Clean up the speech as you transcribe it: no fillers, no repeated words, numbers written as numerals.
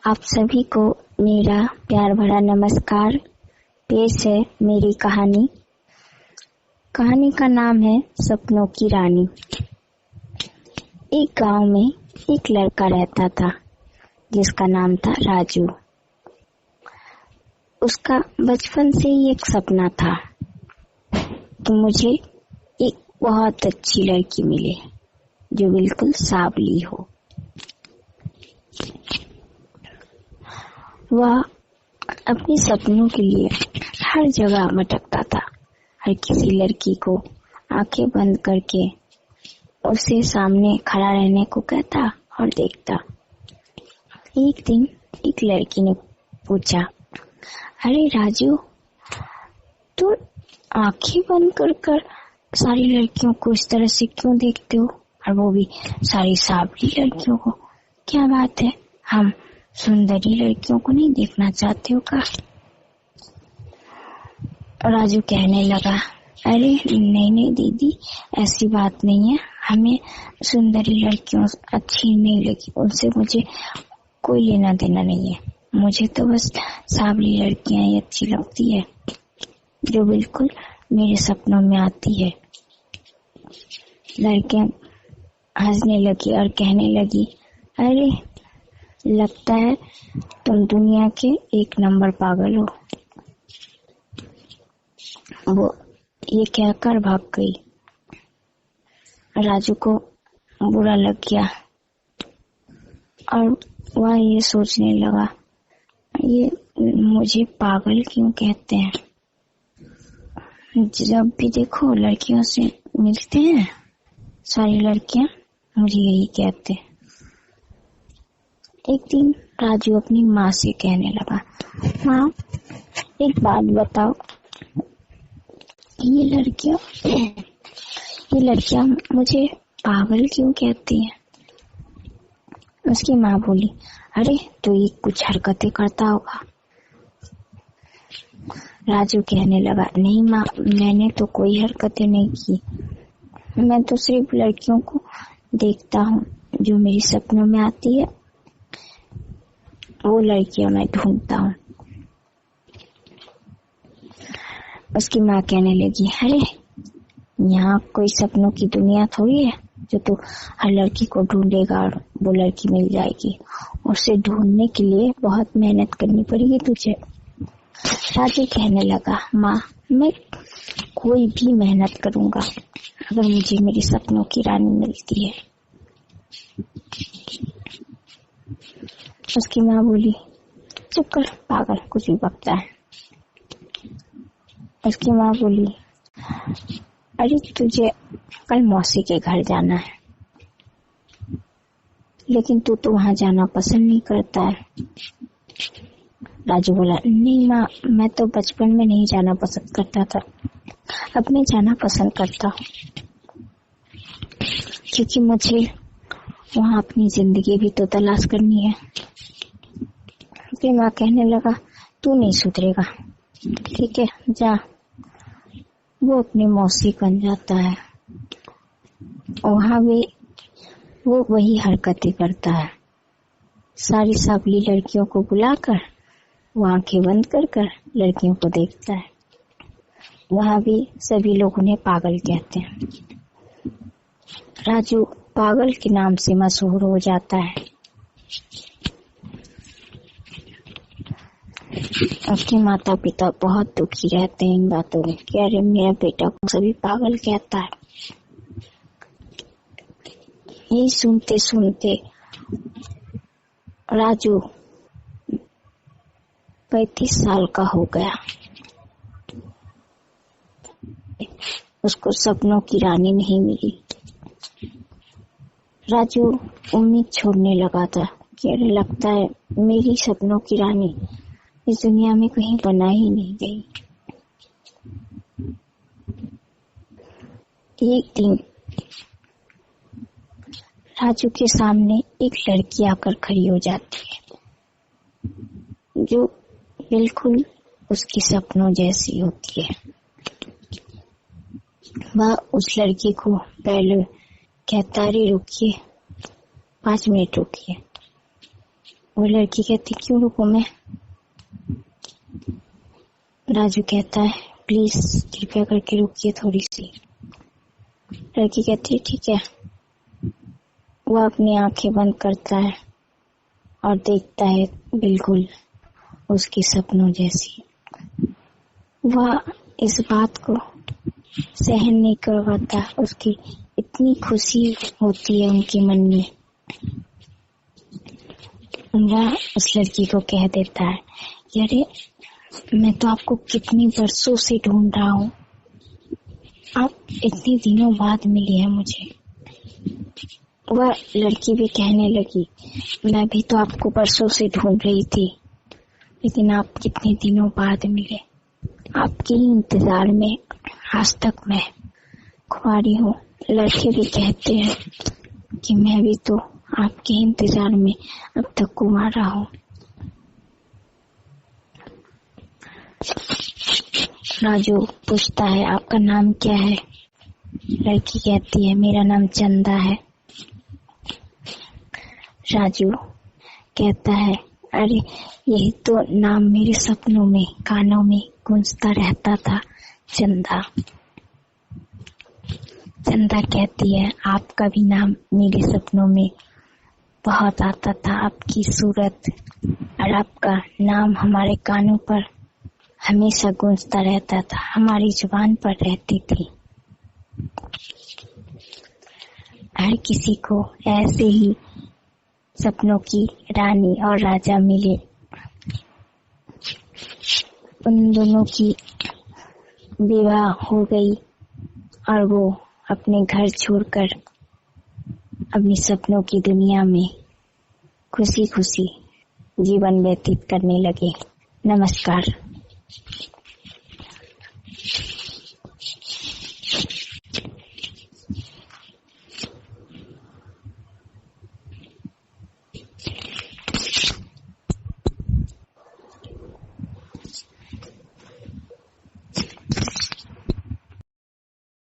आप सभी को मेरा प्यार भरा नमस्कार। पेश है मेरी कहानी। कहानी का नाम है सपनों की रानी। एक गांव में एक लड़का रहता था जिसका नाम था राजू। उसका बचपन से ही एक सपना था कि मुझे एक बहुत अच्छी लड़की मिले जो बिल्कुल सांवली हो। वह अपने सपनों के लिए हर जगह भटकता था। हर किसी लड़की को आंखें बंद करके उसे सामने खड़ा रहने को कहता और देखता। एक दिन एक लड़की ने पूछा, अरे राजू, तू आंखें बंद कर सारी लड़कियों को इस तरह से क्यों देखते हो, और वो भी सारी सांवली लड़कियों को? क्या बात है, हम सुंदरी लड़कियों को नहीं देखना चाहते हो का? राजू कहने लगा, अरे नहीं दीदी, ऐसी बात नहीं है। हमें सुंदरी लड़कियों अच्छी नहीं लगी, उनसे मुझे कोई लेना देना नहीं है। मुझे तो बस सांवली लड़कियां ही अच्छी लगती है जो बिल्कुल मेरे सपनों में आती है। लड़कियां हंसने लगी और कहने लगी, अरे लगता है तुम दुनिया के एक नंबर पागल हो। वो ये कहकर भाग गई। राजू को बुरा लग गया और वह ये सोचने लगा, ये मुझे पागल क्यों कहते हैं? जब भी देखो लड़कियों से मिलते हैं सारी लड़कियां मुझे यही कहते हैं। एक दिन राजू अपनी माँ से कहने लगा, माँ एक बात बताओ, ये लड़कियां मुझे पागल क्यों कहती हैं? उसकी माँ बोली, अरे तू ये कुछ हरकतें करता होगा। राजू कहने लगा, नहीं माँ, मैंने तो कोई हरकतें नहीं की। मैं तो सिर्फ लड़कियों को देखता हूँ जो मेरे सपनों में आती है, वो लड़कियां मैं ढूंढता हूँ। उसकी माँ कहने लगी, अरे यहाँ कोई सपनों की दुनिया थोड़ी है जो तू हर लड़की को ढूंढेगा और वो लड़की मिल जाएगी। उसे ढूंढने के लिए बहुत मेहनत करनी पड़ेगी तुझे। राजू कहने लगा, माँ मैं कोई भी मेहनत करूंगा अगर मुझे मेरी सपनों की रानी मिलती है। उसकी माँ बोली, चुप कर पागल, कुछ भी बकता है। उसकी माँ बोली, अरे तुझे कल मौसी के घर जाना है, लेकिन तू तो वहां जाना पसंद नहीं करता है। राजू बोला, नहीं माँ, मैं तो बचपन में नहीं जाना पसंद करता था, अब मैं जाना पसंद करता हूँ, क्योंकि मुझे वहाँ अपनी जिंदगी भी तो तलाश करनी है। उसकी माँ कहने लगा, तू नहीं सुधरेगा, ठीक है जा। वो अपनी मौसी बन जाता है। वहाँ भी वो वही हरकतें करता है। सारी सांवली लड़कियों को बुलाकर वो आंखें बंद कर लड़कियों को देखता है। वहाँ भी सभी लोग उन्हें पागल कहते हैं। राजू पागल के नाम से मशहूर हो जाता है। उसके माता पिता बहुत दुखी रहते हैं इन बातों में कि अरे मेरा बेटा को सभी पागल कहता है। यही सुनते सुनते राजू 35 साल का हो गया। उसको सपनों की रानी नहीं मिली। राजू उम्मीद छोड़ने लगा था कि अरे लगता है मेरी सपनों की रानी इस दुनिया में कहीं बना ही नहीं गई। एक दिन राजू के सामने एक लड़की आकर खड़ी हो जाती है जो बिल्कुल उसकी सपनों जैसी होती है। वह उस लड़की को पहले कहता, अरे रुकिए, 5 मिनट रुकिए। वो लड़की कहती क्यों रुकूं मैं। राजू कहता है प्लीज कृपया करके रुकिए थोड़ी सी। लड़की कहती है ठीक है। वह अपनी आंखें बंद करता है और देखता है बिल्कुल उसके सपनों जैसी। वह इस बात को सहन नहीं कर पाता, उसकी इतनी खुशी होती है उनके मन में। वह उस लड़की को कह देता है अरे मैं तो आपको कितनी बरसों से ढूंढ रहा हूँ, आप इतने दिनों बाद मिली है मुझे। वह लड़की भी कहने लगी मैं भी तो आपको बरसों से ढूंढ रही थी, लेकिन आप कितने दिनों बाद मिले। आपके ही इंतजार में आज तक मैं खुआरी हूँ। लड़के भी कहते हैं कि मैं भी तो आपके इंतजार में अब तक कुंवारा हूँ। राजू पूछता है आपका नाम क्या है। लड़की कहती है मेरा नाम चंदा है। राजू कहता है अरे यही तो नाम मेरे सपनों में कानों में गूंजता रहता था, चंदा। चंदा कहती है आपका भी नाम मेरे सपनों में बहुत आता था, आपकी सूरत और आपका नाम हमारे कानों पर हमेशा गूंजता रहता था, हमारी जुबान पर रहती थी। हर किसी को ऐसे ही सपनों की रानी और राजा मिले। उन दोनों की विवाह हो गई और वो अपने घर छोड़कर अपनी सपनों की दुनिया में खुशी खुशी जीवन व्यतीत करने लगे। नमस्कार।